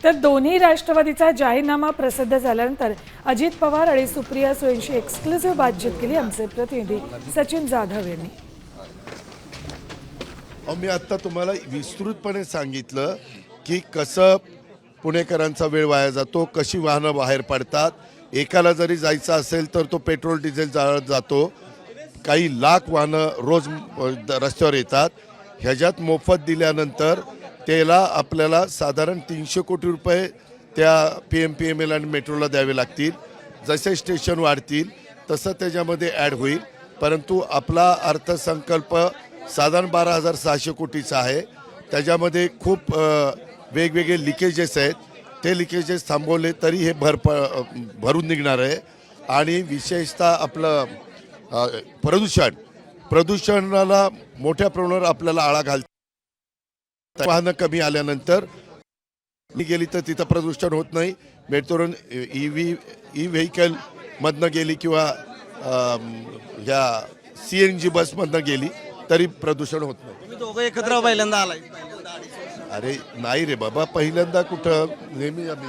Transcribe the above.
तर दोन्ही राष्ट्रवादीचा जाहीरनामा प्रसिद्ध झाल्यानंतर अजित पवार आणि सुप्रिया सुळेंशी एक्सक्लुझिव्ह बातचीत केली आमचे प्रतिनिधी सचिन जाधव यांनी। मी आता तुम्हाला विस्तृतपणे सांगितलं की कसं पुणेकरांचा वेळ वाया जातो, कशी वाहनं बाहेर पडतात। एकाला जरी जायचं असेल तर तो पेट्रोल डिझेल जाळत जातो। काही लाख वाहनं रोज रस्त्यावर येतात। ह्याच्यात मोफत दिल्यानंतर त्याला आपल्याला साधारण 300 कोटी रुपये त्या PMPML आणि मेट्रोला द्यावे लागतील। जसे स्टेशन वाढतील तसं त्याच्यामध्ये ॲड होईल, परंतु आपला अर्थसंकल्प साधारण 12,600 कोटीचा आहे। त्याच्यामध्ये खूप वेगवेगळे लिकेजेस आहेत। ते लिकेजेस थांबवले तरी हे भरून निघणार आहे। आणि विशेषतः आपलं प्रदूषणाला मोठ्या प्रमाणावर आपल्याला आळा घालता वाहनं कमी आल्यानंतर गेली तर तिथं प्रदूषण होत नाही। मेट्रोन ई व्हेकल मधनं गेली किंवा ह्या CNG बसमधनं गेली तरी प्रदूषण होत नाही। तुम्ही दोघं एकत्र पहिल्यांदा आलाय? अरे नाही रे बाबा, पहिल्यांदा कुठं, नेहमी आम्ही